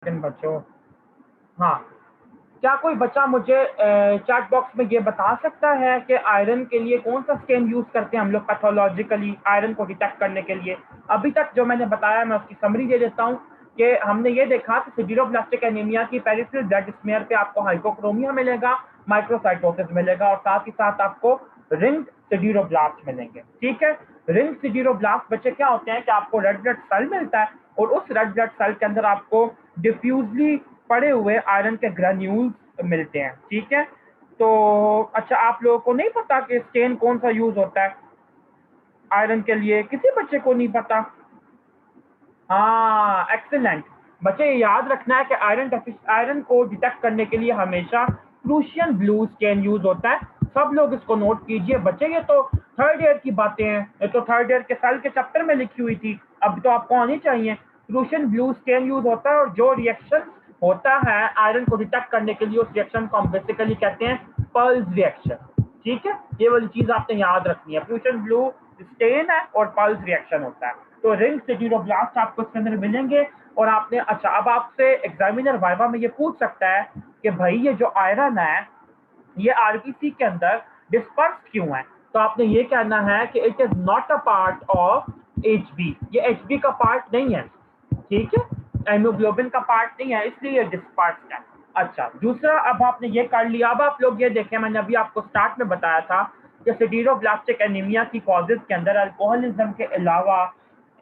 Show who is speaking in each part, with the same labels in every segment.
Speaker 1: किन बच्चों, हाँ, क्या कोई बच्चा मुझे चैट बॉक्स में ये बता सकता है कि आयरन के लिए कौन सा स्टेन यूज करते हैं हम लोग पैथोलॉजिकली आयरन को डिटेक्ट करने के लिए? अभी तक जो मैंने बताया मैं उसकी समरी दे देता हूँ कि हमने ये देखा कि सिडरोब्लास्टिक एनीमिया की पेरिफेरल ब्लड स्मेयर पे आपको हाइपोक्रोमिया मिलेगा, माइक्रोसाइटोसिस मिलेगा और साथ ही साथ आपको रिंग सिडरोब्लास्ट मिलेंगे। ठीक है, रिंग सिडरोब्लास्ट बच्चे क्या होते हैं कि आपको रेड ब्लड सेल मिलता है और उस रेड ब्लड सेल के अंदर आपको डिफ्यूजली पड़े हुए आयरन के ग्रेन्यूल्स मिलते हैं। ठीक है, तो अच्छा, आप लोगों को नहीं पता कि स्टेन कौन सा यूज होता है आयरन के लिए? किसी बच्चे को नहीं पता? हाँ, एक्सीलेंट। बच्चे ये याद रखना है कि आयरन को डिटेक्ट करने के लिए हमेशा प्रूशियन ब्लू स्टेन यूज होता है। सब लोग इसको नोट कीजिए बच्चे, ये तो थर्ड ईयर की बातें हैं, ये तो थर्ड ईयर के साल के चैप्टर में लिखी हुई थी, अब तो आपको आनी चाहिए। प्रूशियन ब्लू स्टेन यूज होता है और जो रिएक्शन होता है आयरन को डिटेक्ट करने के लिए उस रिएक्शन को हम बेसिकली कहते हैं पल्स रिएक्शन। ठीक है, ये वाली चीज आपने याद रखनी है, प्रूशियन ब्लू स्टेन है और पल्स रिएक्शन होता है। तो रिंग सिडरोब्लास्ट आपको इसके अंदर मिलेंगे और आपने, अच्छा, अब आपसे एग्जामिनर वाइवा में ये पूछ सकता है कि भाई ये जो आयरन है ये आरबीसी के अंदर डिस्पर्स क्यों है? तो आपने ये कहना है कि it is not a part of HB, ये एचबी का पार्ट नहीं है। ठीक है, हेमोग्लोबिन का पार्ट नहीं है, इसलिए ये डिस्पर्स है। अच्छा, दूसरा, अब आपने ये कर लिया, अब आप लोग ये देखें, मैंने अभी आपको स्टार्ट में बताया था कि सिडरोब्लास्टिक एनीमिया की कॉजेज के अंदर अल्कोहलिज्म के अलावा,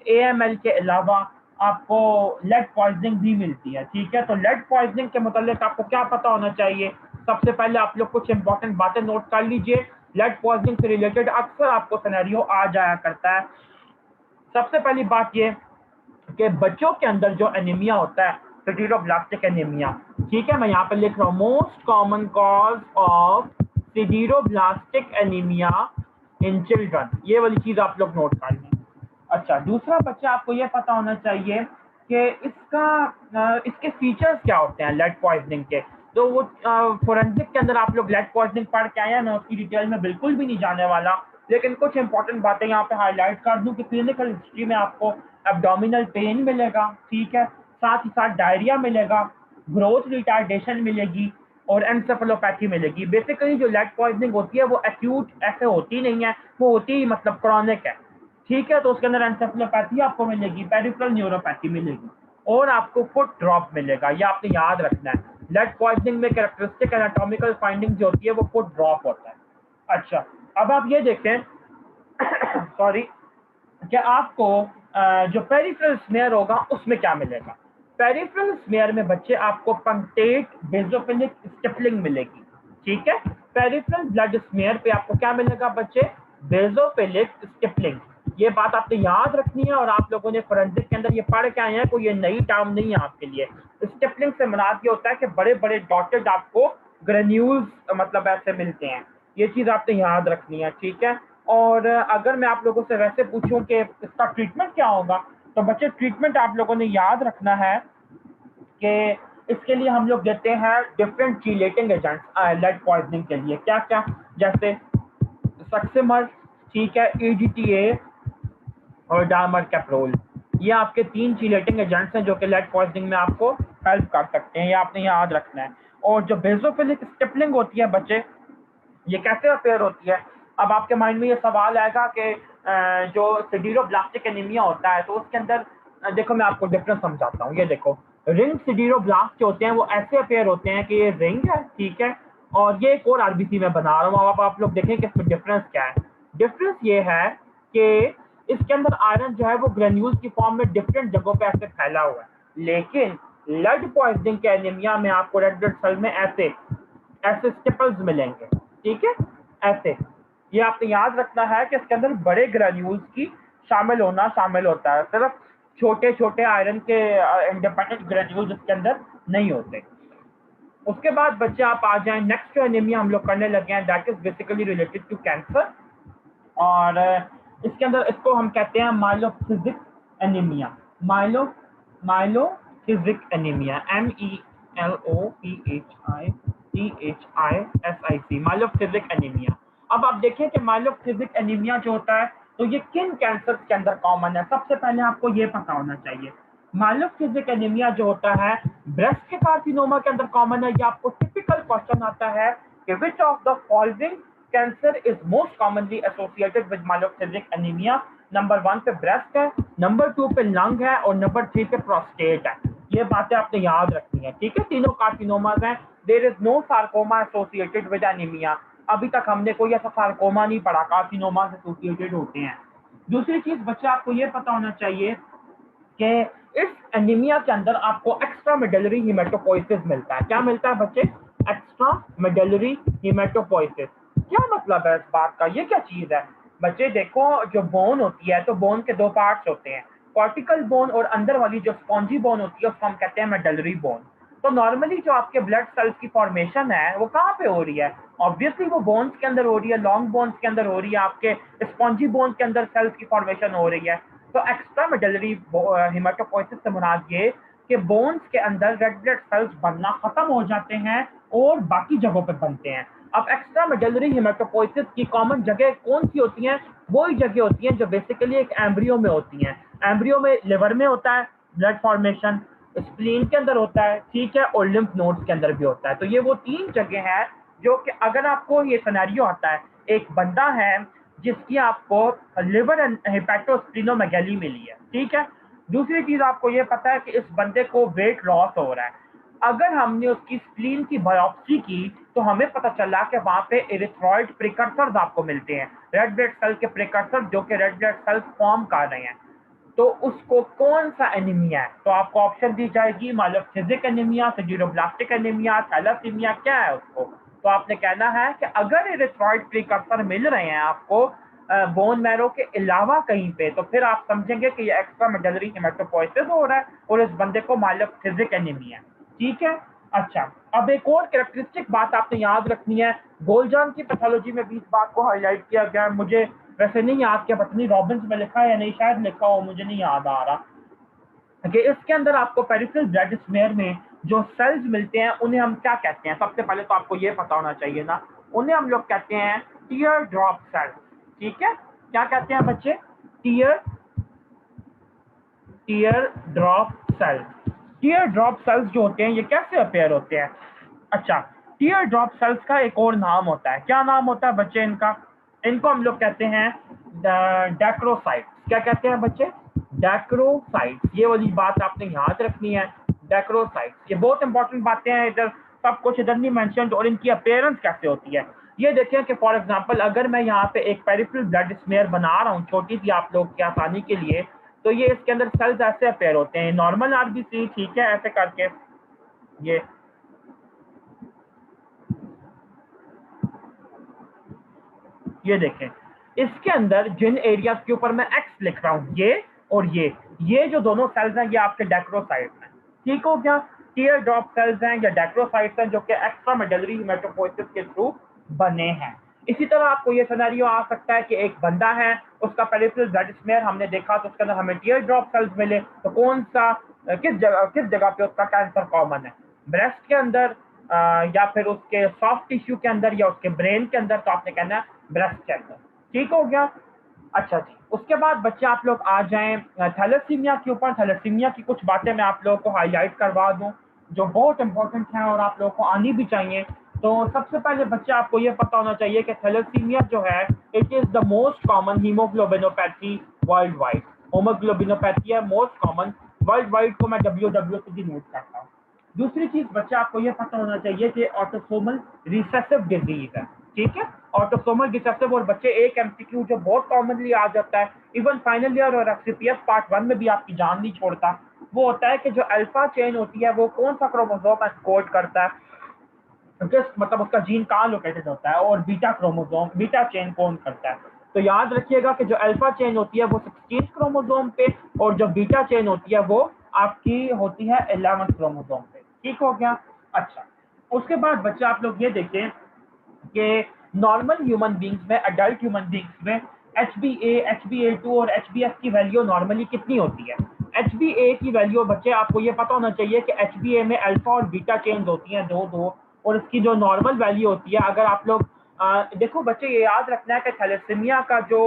Speaker 1: एएमएल के अलावा आपको लेड पॉइजनिंग भी मिलती है। ठीक है, तो लेड पॉइजनिंग के मुतालिक आपको क्या पता होना चाहिए? सबसे पहले आप लोग कुछ इंपॉर्टेंट बातें नोट कर लीजिए। लेड पॉइजनिंग से रिलेटेड अक्सर आपको सिनेरियो आ जाया करता है। सबसे पहली बात ये कि बच्चों के अंदर जो एनीमिया होता है, सिडरोब्लास्टिक एनीमिया, ठीक है, मैं यहाँ पे लिख रहा हूँ, most common cause of sideroblastic anaemia in children, ये वाली चीज आप लोग नोट कर लें। अच्छा, दूसरा, बच्चा आपको ये पता होना चाहिए कि इसके फीचर्स क्या होते हैं लेड पॉइजनिंग के। तो वो फोरेंसिक के अंदर आप लोग लेड पॉइजनिंग पढ़ के आए हैं, मैं उसकी डिटेल में बिल्कुल भी नहीं जाने वाला, लेकिन कुछ इंपॉर्टेंट बातें यहाँ पे हाईलाइट कर दूं कि क्लिनिकल हिस्ट्री में आपको एब्डोमिनल पेन मिलेगा। ठीक है, साथ ही साथ डायरिया मिलेगा, ग्रोथ रिटार्डेशन मिलेगी और एंसेफेलोपैथी मिलेगी। बेसिकली जो लेड पॉइजनिंग होती है वो एक्यूट ऐसे होती नहीं है, वो होती ही मतलब क्रॉनिक है। ठीक है, तो उसके अंदर एंसेफेलोपैथी आपको मिलेगी, पेरिफेरल न्यूरोपैथी मिलेगी और आपको फुट ड्रॉप मिलेगा। ये आपने याद रखना है, लेड पॉइजनिंग में कैरेक्टरिस्टिक एनाटॉमिकल फाइंडिंग जो होती है वो फुट ड्रॉप होता है। अच्छा, अब आप ये देखें सॉरी, कि आपको जो पेरिफेरल स्मेयर होगा उसमें क्या मिलेगा? पेरिफेरल स्मेयर में बच्चे आपको पंक्टेट बेसोफिलिक स्टिपलिंग मिलेगी। ठीक है, पेरिफेरल ब्लड स्मेयर पे आपको क्या मिलेगा बच्चे? Basophilic stippling. ये बात आपने याद रखनी है और आप लोगों ने फोरेंसिक के अंदर ये पढ़ के आए हैं, कोई ये नई टर्म नहीं है आपके लिए। स्टिपलिंग से मुराद ये होता है कि बड़े बड़े डॉटेड आपको ग्रेन्यूल्स मतलब ऐसे मिलते हैं, ये चीज आपने याद रखनी है। ठीक है, और अगर मैं आप लोगों से वैसे पूछूं कि इसका ट्रीटमेंट क्या होगा, तो बच्चे ट्रीटमेंट आप लोगों ने याद रखना है कि इसके लिए हम लोग देते हैं डिफरेंट चीलेटिंग एजेंट्स लेड पॉइजनिंग के लिए। क्या क्या? जैसे सक्सिमर, ठीक है, ईडीटीए और डामर कैप्रोल, ये आपके 3 चीलेटिंग एजेंट्स हैं जो कि लेड पॉइजनिंग में आपको हेल्प कर सकते हैं, ये आपने याद रखना है। और जो बेसोफिलिक स्टिपलिंग होती है बच्चे, ये कैसे अपेयर होती है? अब आपके माइंड में ये सवाल आएगा कि जो सिडरोब्लास्टिक एनीमिया होता है तो उसके अंदर देखो मैं आपको डिफरेंस समझाता हूँ। ये देखो, रिंग सिडरोब्लास्ट जो होते हैं वो ऐसे अपेयर होते हैं कि ये रिंग है, ठीक है, और ये एक और आरबीसी में बना रहा हूँ। अब आप लोग देखें कि इसमें डिफरेंस क्या है। डिफरेंस ये है कि इसके अंदर आयरन जो है वो ग्रेन्यूल्स की फॉर्म में डिफरेंट जगहों पे ऐसे फैला हुआ है, लेकिन लेड पॉइजनिंग के एनीमिया में आपको रेड ब्लड सेल में ऐसे ऐसे स्टिपल्स मिलेंगे। ठीक है, ऐसे, ये आपने याद रखना है कि इसके अंदर बड़े ग्रेन्यूल्स की शामिल होना शामिल होता है, सिर्फ छोटे छोटे आयरन के इंडिपेंडेंट ग्रेन्यूल्स इसके अंदर नहीं होते। उसके बाद बच्चे आप आ जाएं, नेक्स्ट जो एनीमिया हम लोग करने लगे हैं that is basically related to cancer, और इसके अंदर इसको हम कहते हैं myelophthisic anaemia. Myelophthisic anaemia, MELOPHITHISIC, myelophthisic anaemia. अब आप देखें कि माइलोफिजिक एनीमिया जो होता है तो ये किन कैंसर के अंदर कॉमन है। सबसे पहले आपको ये पता होना चाहिए, माइलोसिस एनीमिया जो होता है ब्रेस्ट के कार्सिनोमा के अंदर कॉमन है। ये आपको टिपिकल क्वेश्चन आता है कि which of the following cancer is most commonly associated with myelosis anaemia. Number 1 पे ब्रेस्ट है, नंबर 2 पे लंग है और नंबर 3 पे प्रोस्टेट है। ये बातें आपने याद रखनी है, ठीक है। तीनों कार्सिनोमाज हैं। There is no sarcoma associated with anaemia. अभी तक हमने कोई ऐसा सार्कोमा नहीं पढ़ा, कार्सिनोमा एसोसिएटेड होते हैं। दूसरी चीज बच्चा आपको ये पता होना चाहिए कि इस एनीमिया के अंदर आपको एक्स्ट्रा मेडलरी हिमेटोपोइसिस मिलता है। क्या मिलता है बच्चे? Extra medullary haematopoiesis. क्या मतलब है इस बात का? ये क्या चीज है बच्चे? देखो, जो बोन होती है तो बोन के दो पार्ट्स होते हैं, कॉर्टिकल बोन और अंदर वाली जो स्पॉन्जी बोन होती है उसको हम कहते हैं मेडलरी बोन। तो नॉर्मली जो आपके ब्लड सेल्स की फॉर्मेशन है वो कहाँ पे हो रही है? ऑब्वियसली वो बोन्स के अंदर हो रही है, लॉन्ग बोन्स के अंदर हो रही है, आपके स्पॉन्जी बोन्स के अंदर सेल्स की फॉर्मेशन हो रही है। तो एक्स्ट्रा मेडलरी हिमेटोपोइसिस से मुराद ये कि बोन्स के अंदर रेड ब्लड सेल्स बनना खत्म हो जाते हैं और बाकी जगहों पे बनते हैं। अब एक्स्ट्रा मेडलरी हिमेटोपोइसिस की कॉमन जगह कौन सी होती हैं? वही जगह होती हैं जो बेसिकली एक एम्ब्रियो में होती हैं। एम्ब्रियो में लिवर में होता है ब्लड फॉर्मेशन, स्प्लीन के अंदर होता है, ठीक है, और लिम्फ नोड्स के अंदर भी होता है। तो ये वो तीन जगह है जो कि अगर आपको ये सिनेरियो आता है, एक बंदा है जिसकी आपको लिवर एंड हेपेटोस्प्लीनोमेगाली मिली है, ठीक है। दूसरी चीज आपको ये पता है कि इस बंदे को वेट लॉस हो रहा है। अगर हमने उसकी स्प्लीन की बायोप्सी की तो हमें पता चला कि वहां पे एरिथ्रॉइड प्रिकर्सर्स आपको मिलते हैं, रेड ब्लड सेल के प्रिकर्सर जो कि रेड ब्लड सेल्स फॉर्म कर रहे हैं। तो उसको कौन सा एनीमिया है? तो आपको ऑप्शन दी जाएगी माइलोसिस एनीमिया, सिडरोब्लास्टिक एनीमिया, थैलेसीमिया, क्या है उसको? तो आपने कहना है कि अगर एरिथ्रॉइड प्रिकर्सर मिल रहे हैं आपको बोन मैरो के अलावा कहीं पे, तो फिर आप समझेंगे कि ये एक्स्ट्रा मेडलरी हेमेटोपोइसिस हो रहा है और इस बंदे को माइलोसिस एनीमिया, ठीक है। अच्छा, अब एक और कैरेक्टरिस्टिक बात आपने याद रखनी है। गोल्जान की पैथोलॉजी में भी इस बात को हाईलाइट किया गया है। मुझे वैसे नहीं याद कि पता नहीं रॉबिन्स में लिखा है या नहीं, शायद लिखा हो, मुझे नहीं याद आ रहा कि इसके अंदर आपको पेरिफेरल ब्लड स्मेयर में जो सेल्स मिलते हैं उन्हें हम क्या कहते हैं। सबसे पहले तो आपको ये पता होना चाहिए ना, उन्हें हम लोग कहते हैं टीयर ड्रॉप सेल्स, ठीक है। क्या कहते हैं बच्चे? Tear teardrop cells. Teardrop cells जो होते हैं ये कैसे अपेयर होते हैं? अच्छा, टीयर ड्रॉप सेल्स का एक और नाम होता है। क्या नाम होता है बच्चे इनका? इनको हम लोग कहते हैं डैक्रोसाइट्स। क्या कहते हैं बच्चे? डैक्रोसाइट्स। ये वाली बात आपने याद रखनी है, डैक्रोसाइट्स। ये बहुत इंपॉर्टेंट बातें हैं, इधर सब कुछ इधर नहीं मेंशन। और इनकी अपीयरेंस कैसे होती है ये देखें कि फॉर एग्जांपल अगर मैं यहाँ पे एक पेरिफेरल ब्लड स्मेयर बना रहा हूँ छोटी सी आप लोग की आसानी के लिए, तो ये इसके अंदर सेल्स ऐसे अपेयर होते हैं, नॉर्मल आरबीसी, ठीक है, ऐसे करके ये देखें। इसके अंदर जिन एरियाज के ऊपर मैं एक्स लिख रहा हूं, ये और ये जो दोनों सेल्स हैं ये आपके डैक्रोसाइट्स हैं, ठीक हो गया। टीयर ड्रॉप सेल्स हैं या डैक्रोसाइट्स हैं जो कि एक्स्ट्रा मेडलरी हेमेटोपोइसिस के थ्रू बने हैं। इसी तरह आपको ये सिनेरियो आ सकता है कि एक बंदा है, उसका पेरिफेरल ब्लड स्मेयर हमने देखा तो उसके अंदर हमें टीयर ड्रॉप सेल्स मिले, तो कौन सा किस जगह पे उसका कैंसर कॉमन है? ब्रेस्ट के अंदर, या फिर उसके सॉफ्ट टिश्यू के अंदर या उसके ब्रेन के अंदर? तो आपने कहना है ब्रेस्ट के अंदर, ठीक हो गया। अच्छा जी, उसके बाद बच्चे आप लोग आ जाएं थैलेसीमिया के ऊपर। थैलेसीमिया की कुछ बातें मैं आप लोगों को हाईलाइट करवा दूं जो बहुत इंपॉर्टेंट हैं और आप लोगों को आनी भी चाहिए। तो सबसे पहले बच्चे आपको ये पता होना चाहिए कि थैलेसीमिया जो है it is the most common haemoglobinopathy worldwide. Haemoglobinopathy है मोस्ट कॉमन वर्ल्ड वाइड, को मैं डब्ल्यू से डिनोट करता हूँ। दूसरी चीज बच्चा आपको यह पता होना चाहिए कि ऑटोसोमल रिसेसिव डिजीज है, ठीक है। ऑटोसोमल रिसेसिव, और बच्चे एक एमसीक्यू जो बहुत कॉमनली आ जाता है इवन फाइनल ईयर और एक्सपीएस पार्ट 1 में भी आपकी जान नहीं छोड़ता, वो होता है कि जो अल्फा चेन होती है वो कौन सा क्रोमोसोम कोड करता है, किस मतलब उसका जीन कहाँ लोकेटेड होता है, और बीटा क्रोमोसोम बीटा चेन कौन करता है। तो याद रखिएगा कि जो अल्फा चेन होती है वो 16 क्रोमोसोम पे, और जो बीटा चेन होती है वो आपकी होती है 11 क्रोमोसोम पे, ठीक हो गया। अच्छा, उसके बाद बच्चे आप लोग ये देखें कि नॉर्मल ह्यूमन बींग्स में, अडल्ट ह्यूमन बींग्स में HbA, HbA2 और HbF की वैल्यू नॉर्मली कितनी होती है? HbA की वैल्यू बच्चे आपको ये पता होना चाहिए कि HbA में अल्फा और बीटा चेन्स होती हैं दो दो, और इसकी जो नॉर्मल वैल्यू होती है, अगर आप लोग देखो बच्चे ये याद रखना है कि थैलेसीमिया का जो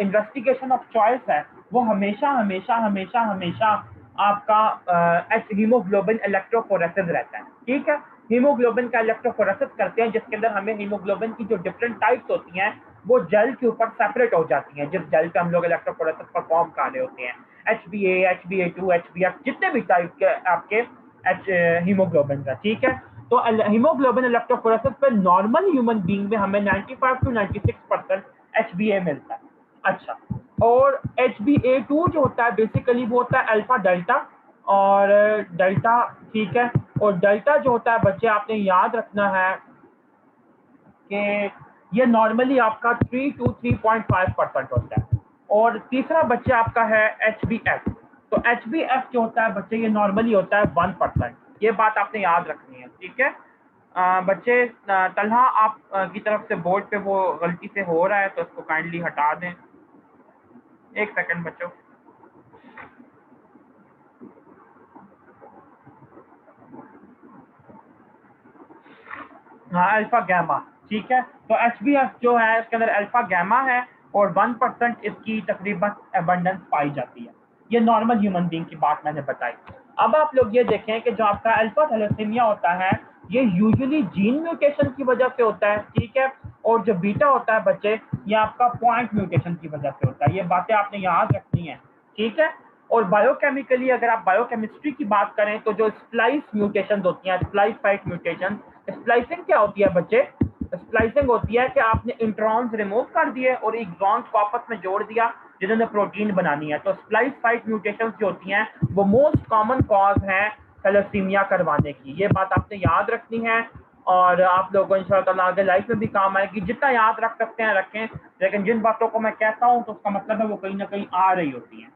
Speaker 1: इन्वेस्टिगेशन ऑफ चॉइस है वो हमेशा हमेशा हमेशा हमेशा आपका हीमोग्लोबिन इलेक्ट्रोफोरेसिस रहता है, ठीक है। हीमोग्लोबिन का इलेक्ट्रोफोरेसिस करते हैं, जिसके अंदर हमें हीमोग्लोबिन की जो डिफरेंट टाइप्स होती हैं वो जेल के ऊपर सेपरेट हो जाती हैं, जिस जेल पे हम लोग इलेक्ट्रोफोरेसिस परफॉर्म कर रहे होते हैं। HbA, HbA2, HbF, जितने भी टाइप के आपके हीमोग्लोबिन का, ठीक है। तो हीमोग्लोबिन इलेक्ट्रोफोरेसिस पे नॉर्मल ह्यूमन बीइंग में हमें 95 to 96% HbA मिलता है। अच्छा, और HbA2 जो होता है बेसिकली वो होता है अल्फा डेल्टा और डेल्टा, ठीक है। और डेल्टा जो होता है बच्चे आपने याद रखना है कि ये नॉर्मली आपका 3 to 3.5% होता है। और तीसरा बच्चे आपका है HbF। तो HbF जो होता है बच्चे ये नॉर्मली होता है 1%। ये बात आपने याद रखनी है, ठीक है। बच्चे तलहा आप की तरफ से बोर्ड पे वो गलती से हो रहा है तो उसको काइंडली हटा दें। एक सेकंड बच्चों। हाँ, अल्फा गैमा, ठीक है। तो HbF जो है इसके अंदर अल्फा गैमा है और 1% इसकी तकरीबन एबंडेंस पाई जाती है। ये नॉर्मल ह्यूमन बीइंग की बात मैंने बताई। अब आप लोग ये देखें कि जो आपका अल्फा थैलेसीमिया होता है ये यूजुअली जीन म्यूटेशन की वजह से होता है, ठीक है। और जो बीटा होता है बच्चे ये आपका पॉइंट म्यूटेशन की वजह से होता है। ये बातें आपने याद रखनी है, ठीक है। और बायोकेमिकली अगर आप बायोकेमिस्ट्री की बात करें तो जो स्प्लाइस म्यूटेशन होती हैं, स्प्लाइस साइट म्यूटेशन, स्प्लाइसिंग क्या होती है बच्चे? स्प्लाइसिंग होती है कि आपने इंट्रॉन्स रिमूव कर दिए और एक्सॉन्स को आपस में जोड़ दिया जिन्होंने प्रोटीन बनानी है। तो स्प्लाइस साइट म्यूटेशंस जो होती हैं वो मोस्ट कॉमन कॉज है थैलेसीमिया करवाने की। ये बात आपने याद रखनी है और आप लोगों को इंशाल्लाह ताला आगे लाइफ में भी काम आएगी। जितना याद रख सकते हैं रखें, लेकिन जिन बातों को मैं कहता हूँ तो उसका मतलब है वो कहीं ना कहीं आ रही होती हैं।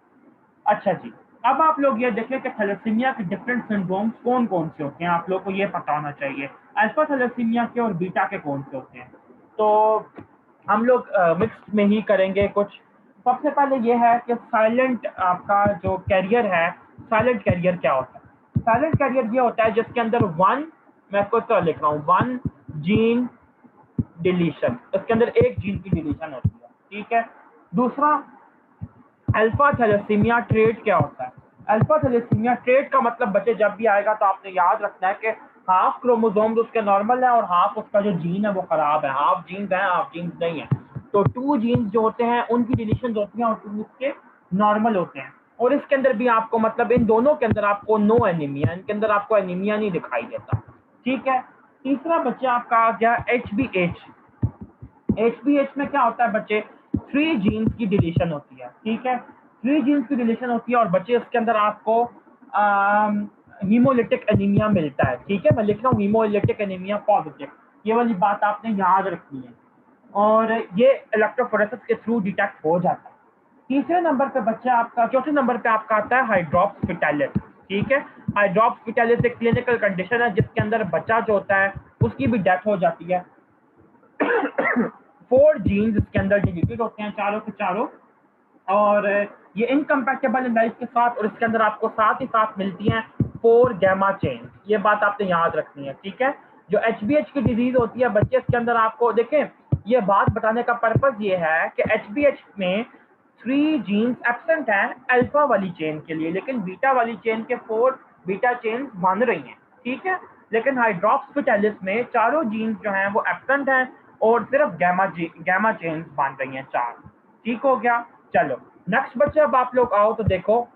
Speaker 1: अच्छा जी, अब आप लोग ये देखें कि थैलेसीमिया के डिफरेंट सिंड्रोम्स कौन कौन से होते हैं, आप लोग को ये पता होना चाहिए। अल्फा थैलेसीमिया के और बीटा के कौन से होते हैं, तो हम लोग मिक्स में ही करेंगे कुछ। सबसे पहले ये है कि साइलेंट आपका जो कैरियर है, साइलेंट कैरियर क्या होता है? साइलेंट कैरियर ये होता है जिसके अंदर मैं इसको तो लिख रहा हूँ, वन जीन डिलीशन, इसके अंदर एक जीन की डिलीशन होती है, ठीक है। दूसरा, अल्फा थैलेसीमिया ट्रेट क्या होता है? अल्फा थैलेसीमिया ट्रेट का मतलब बच्चे जब भी आएगा तो आपने याद रखना है कि हाफ क्रोमोसोम्स उसके नॉर्मल है और हाफ उसका जो जीन है वो खराब है। हाफ जीन्स हैं, हाफ जीन्स नहीं है। तो 2 जीन्स जो होते हैं उनकी डिलीशन होती हैं और 2 उसके नॉर्मल होते हैं। और इसके अंदर भी आपको मतलब इन दोनों के अंदर आपको नो एनीमिया, इनके अंदर आपको एनीमिया नहीं दिखाई देता, ठीक है। तीसरा बच्चा आपका आ गया HbH। HbH में क्या होता है बच्चे? 3 जीन्स की डिलीशन होती है, ठीक है। 3 जीन्स की डिलीशन होती है और बच्चे इसके अंदर आपको हीमोलिटिक एनीमिया मिलता है, ठीक है। मैं लिख रहा हूँ हीमोलिटिक एनीमिया पॉजिटिव, ये वाली बात आपने याद रखनी है। और ये इलेक्ट्रोफोरेसिस के थ्रू डिटेक्ट हो जाता है। तीसरे नंबर पे बच्चा आपका, चौथे नंबर पे आपका आता है हाइड्रॉप्स फिटालिस, ठीक है। हाइड्रॉप्स फिटालिस एक क्लिनिकल कंडीशन है जिसके अंदर बच्चा जो होता है उसकी भी डेथ हो जाती है। 4 जीन्स इसके अंदर डिलीटेड होते हैं, चारों के चारों। और ये इनकम्पैटिबल इन लाइफ के साथ, और इसके अंदर आपको साथ ही साथ मिलती हैं 4 गैमा चेन। ये बात आपने याद रखनी है, ठीक है। जो HbH की डिजीज होती है बच्चे, इसके अंदर आपको देखें, ये बात बताने का पर्पज ये है कि HbH में 3 जीन्स एब्सेंट हैं अल्फा वाली चेन के लिए, लेकिन बीटा वाली चेन के 4 बीटा चेन बन रही हैं, ठीक है। लेकिन हाइड्रॉप्स फिटालिस में चारों जीन्स जो हैं वो एब्सेंट हैं और सिर्फ गैमा चेन बन रही हैं 4, ठीक हो गया। चलो नेक्स्ट बच्चे, अब आप लोग आओ तो देखो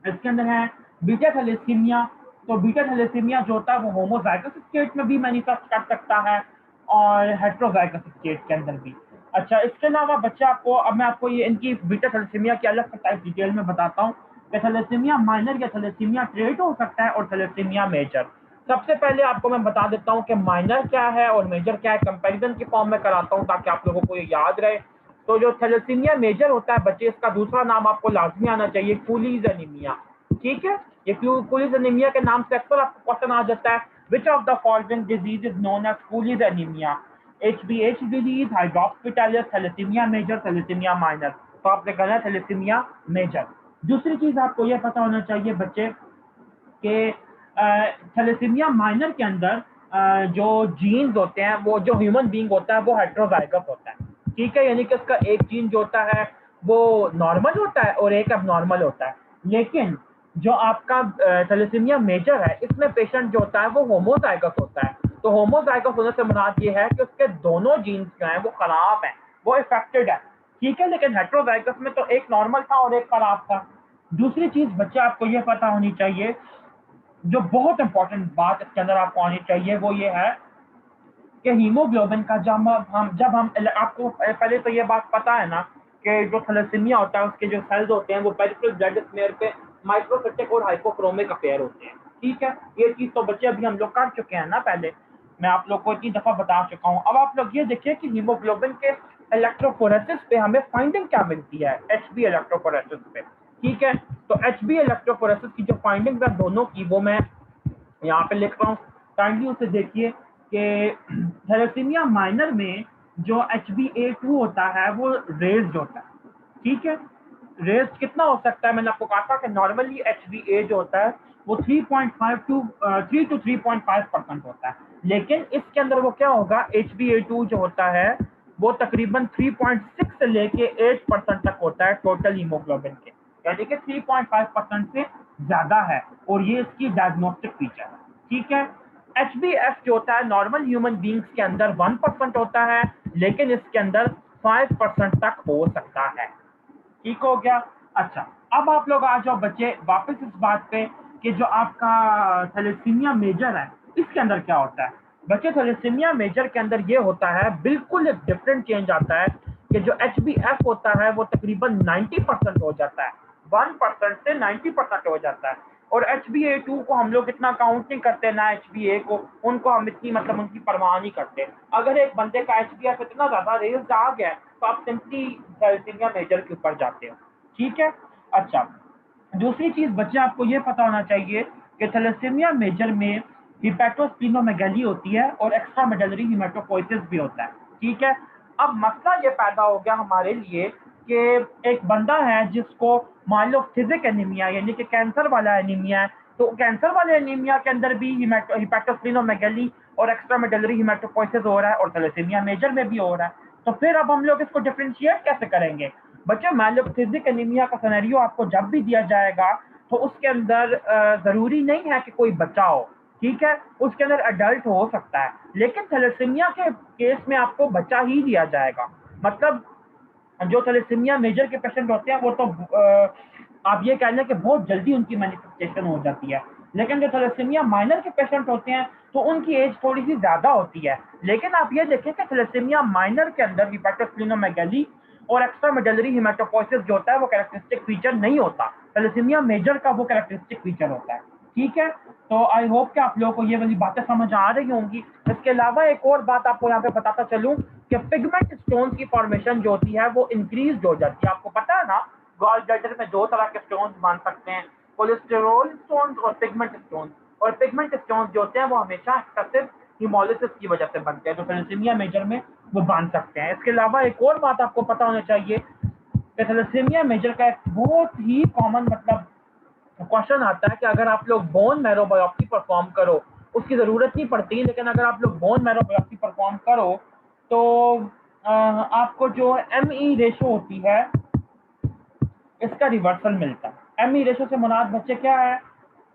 Speaker 1: इसके अंदर है बीटा थैलेसीमिया। तो बीटा थैलेसीमिया जो होता है वो होमोजाइगस स्टेट में भी मैनिफेस्ट कर सकता है और हेट्रोजाइगस स्टेट के अंदर भी। अच्छा, इसके अलावा बच्चे आपको, अब मैं आपको ये इनकी बीटा थैलेसीमिया की अलग से टाइप डिटेल में बताता हूँ कि थैलेसीमिया माइनर या थैलेसीमिया ट्रेट हो सकता है और थैलेसीमिया मेजर। सबसे पहले आपको मैं बता देता हूँ कि माइनर क्या है और मेजर क्या है, कंपैरिजन की फॉर्म में कराता हूँ ताकि आप लोगों को ये याद रहे। तो जो थैलेसीमिया मेजर होता है बच्चे, इसका दूसरा नाम आपको लाजमी आना चाहिए, कूलीज एनीमिया, ठीक है। ये कूलीज एनीमिया के नाम से अक्सर आपको क्वेश्चन आ जाता है, which of the following disease is known as Cooley's anaemia? HbH disease, hydrops fetalis, thalassaemia major, thalassaemia minor. तो आपने कहना है थैलेसीमिया मेजर। दूसरी चीज आपको यह पता होना चाहिए बच्चे कि थैलेसीमिया माइनर के अंदर जो जीन्स होते हैं, वो जो ह्यूमन बीइंग होता है वो हेट्रोजाइगस होता है, ठीक है। यानी कि उसका एक जीन जो होता है वो नॉर्मल होता है और एक अब नॉर्मल होता है। लेकिन जो आपका थैलेसीमिया मेजर है, इसमें पेशेंट जो होता है वो होमोजाइगस होता है। तो होमोजाइगस होने से मुराद ये है कि उसके दोनों जीन्स जो हैं वो खराब हैं, वो इफेक्टेड है, ठीक है। लेकिन हेटेरोजाइगस में तो एक नॉर्मल था और एक खराब था। दूसरी चीज बच्चे आपको ये पता होनी चाहिए, जो बहुत इंपॉर्टेंट बात इसके अंदर आपको आनी चाहिए, वो ये है कि हीमोग्लोबिन का जब हम आपको पहले तो ये बात पता है ना कि जो थैलेसीमिया होता है उसके जो सेल्स होते हैं वो पेरिफेरल ब्लड स्मेयर पे माइक्रोसिटिक और हाइपोक्रोमिक अफेयर होते हैं, ठीक है। ये चीज तो बच्चे अभी हम लोग कर चुके हैं ना, पहले मैं आप लोग को इतनी दफा बता चुका हूँ। अब आप लोग ये देखिए कि हीमोग्लोबिन के इलेक्ट्रोफोरेसिस पे हमें फाइंडिंग क्या मिलती है, एच बी इलेक्ट्रोफोरेसिस पे, ठीक है। तो एच बी इलेक्ट्रोफोरेसिस की जो फाइंडिंग है दोनों की, वो मैं यहाँ पे लिख रहा हूँ, काइंडली उसे देखिए कि थैलेसीमिया माइनर में जो HbA2 होता है वो रेज्ड होता है, ठीक है। रेज्ड कितना हो सकता है, मैंने आपको कहा था कि नॉर्मली HbA जो होता है वो 3 to 3.5% होता है, लेकिन इसके अंदर वो क्या होगा, HbA2 जो होता है वो तकरीबन 3.6 से लेके 8% तक होता है टोटल हीमोग्लोबिन के, यानी कि 3.5% से ज्यादा है, और ये इसकी डायग्नोस्टिक फीचर है, ठीक है। HbF जो होता है नॉर्मल ह्यूमन बींग्स के अंदर 1% होता है, लेकिन इसके अंदर 5% तक हो सकता है, ठीक हो गया। अच्छा, अब आप लोग आ जाओ बच्चे वापस इस बात पे कि जो आपका थैलेसीमिया मेजर है इसके अंदर क्या होता है। बच्चे थैलेसीमिया मेजर के अंदर ये होता है, बिल्कुल एक डिफरेंट चेंज आता है कि जो HbF होता है वो तकरीबन 90% हो जाता है, 1% से 90% हो जाता है। और HbA2 को हम लोग इतना काउंट नहीं करते ना, HbA को उनको हम इतनी मतलब उनकी परवाह नहीं करते। अगर एक बंदे का HbF इतना ज्यादा रेज आ गया तो आप सिंपली थैलेसीमिया मेजर के ऊपर जाते हो, ठीक है। अच्छा, दूसरी चीज बच्चे आपको ये पता होना चाहिए कि थैलेसीमिया मेजर में हिपैटोस्प्लीनोमेगैली होती है और एक्स्ट्रा मेडुलरी हेमाटोपोइसिस भी होता है, ठीक है। अब मसला ये पैदा हो गया हमारे लिए कि एक बंदा है जिसको माइलोफिजिक एनीमिया यानी कि कैंसर वाला एनीमिया है, तो कैंसर वाले एनीमिया के अंदर भी हिपैटोस्प्लीनोमेगैली और एक्स्ट्रा मेडुलरी हेमाटोपोइसिस हो रहा है और थैलेसीमिया मेजर में भी हो रहा है। तो फिर अब हम लोग इसको डिफरेंशिएट कैसे करेंगे। बच्चे माइलोफिजिक एनीमिया का सिनेरियो आपको जब भी दिया जाएगा तो उसके अंदर जरूरी नहीं है कि कोई बच्चा हो, ठीक है, उसके अंदर अडल्ट हो सकता है, लेकिन थैलेसीमिया के केस में आपको बच्चा ही दिया जाएगा। मतलब जो थैलेसीमिया मेजर के पेशेंट होते हैं वो तो आप ये कह लें कि बहुत जल्दी उनकी मैनिफेस्टेशन हो जाती है, लेकिन जो थैलेसीमिया माइनर के पेशेंट होते हैं तो उनकी एज थोड़ी सी ज्यादा होती है। लेकिन आप ये देखें कि थैलेसीमिया माइनर के अंदर हिपैटोस्प्लीनोमेगैली और एक्स्ट्रा मेडुलरी हेमाटोपोइसिस जो होता है वो कैरेक्टरिस्टिक फीचर नहीं होता, थैलेसीमिया मेजर का वो कैरेक्टरिस्टिक फीचर होता है, ठीक है। तो आई होप कि आप लोगों को ये वाली बातें समझ आ रही होंगी। इसके अलावा एक और बात आपको यहाँ पे बताता चलूं कि पिगमेंट स्टोन्स की फॉर्मेशन जो होती है वो इंक्रीज हो जाती है। आपको पता है ना, गॉल ब्लैडर में दो तरह के स्टोन्स बन सकते हैं, कोलेस्टेरोल स्टोन्स और पिगमेंट स्टोन्स। और पिगमेंट स्टोन्स जो होते हैं वो हमेशा एक्सेसिव हिमोलिसिस की वजह से बनते हैं, तो थैलेसीमिया मेजर में वो बन सकते हैं। इसके अलावा एक और बात आपको पता होना चाहिए कि थैलेसीमिया मेजर का एक बहुत ही कॉमन मतलब क्वेश्चन आता है कि अगर आप लोग बोन मैरो बायोप्सी परफॉर्म करो, उसकी ज़रूरत नहीं पड़ती, लेकिन अगर आप लोग बोन मैरो बायोप्सी परफॉर्म करो तो आपको जो ME रेशो होती है इसका रिवर्सल मिलता है। ME रेशो से मुराद बच्चे क्या है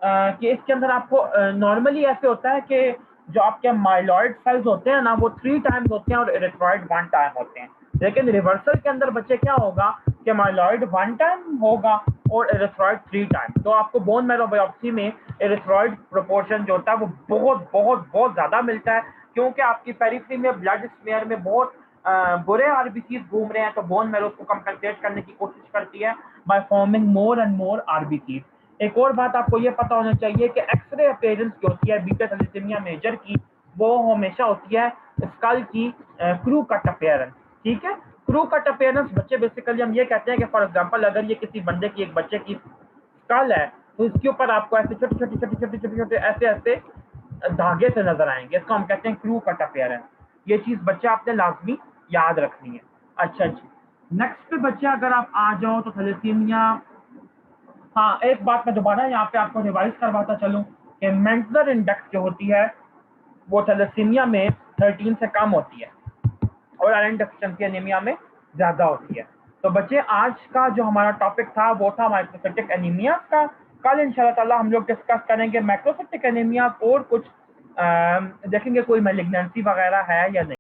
Speaker 1: कि इसके अंदर आपको नॉर्मली ऐसे होता है कि जो आपके माइलॉइड सेल्स होते हैं ना वो 3 टाइम्स होते हैं और एरिथ्रॉइड 1 टाइम होते हैं, लेकिन रिवर्सल के अंदर बच्चे क्या होगा कि माइलॉइड 1 टाइम होगा और एरिथ्रॉइड 3 टाइम। तो आपको बोन मैरो बायोप्सी में एरिथ्रॉइड प्रोपोर्शन जो होता है वो बहुत बहुत बहुत ज्यादा मिलता है, क्योंकि आपकी पेरिफेरी में ब्लड स्मेयर में बहुत बुरे आरबीसी घूम रहे हैं, तो बोन मैरो को कंपेंसेट करने की कोशिश करती है by forming more and more RBC. एक और बात आपको ये पता होना चाहिए कि एक्सरे अपीयरेंस जो होती है बीटा थैलेसीमिया मेजर की, वो हमेशा होती है स्कल की क्रू कट अपीयरेंस, ठीक है। क्रू कट अपीयरेंस बच्चे बेसिकली हम ये कहते हैं कि फॉर एग्जांपल अगर ये किसी बंदे की एक बच्चे की स्कल है तो इसके ऊपर आपको ऐसे छोटे छोटे छोटे छोटे छोटे छोटे ऐसे ऐसे धागे से नजर आएंगे, इसको हम कहते हैं क्रू कट अपीयरेंस। ये चीज बच्चे आपने लाजमी याद रखनी है। अच्छा जी, नेक्स्ट पे बच्चे अगर आप आ जाओ तो थैलेसीमिया, हाँ एक बात मैं दोबारा यहाँ पे आपको रिवाइज करवाता चलूँ कि मेंटलर इंडेक्स जो होती है वो थैलेसीमिया में 13 से कम होती है और आयरन डेफिशिएंसी एनीमिया में ज्यादा होती है। तो बच्चे आज का जो हमारा टॉपिक था वो था माइक्रोसिटिक एनीमिया का, कल इंशाल्लाह ताला हम लोग डिस्कस करेंगे मैक्रोसिस्टिक एनीमिया और कुछ देखेंगे कोई मैलिग्नेंसी वगैरह है या नहीं।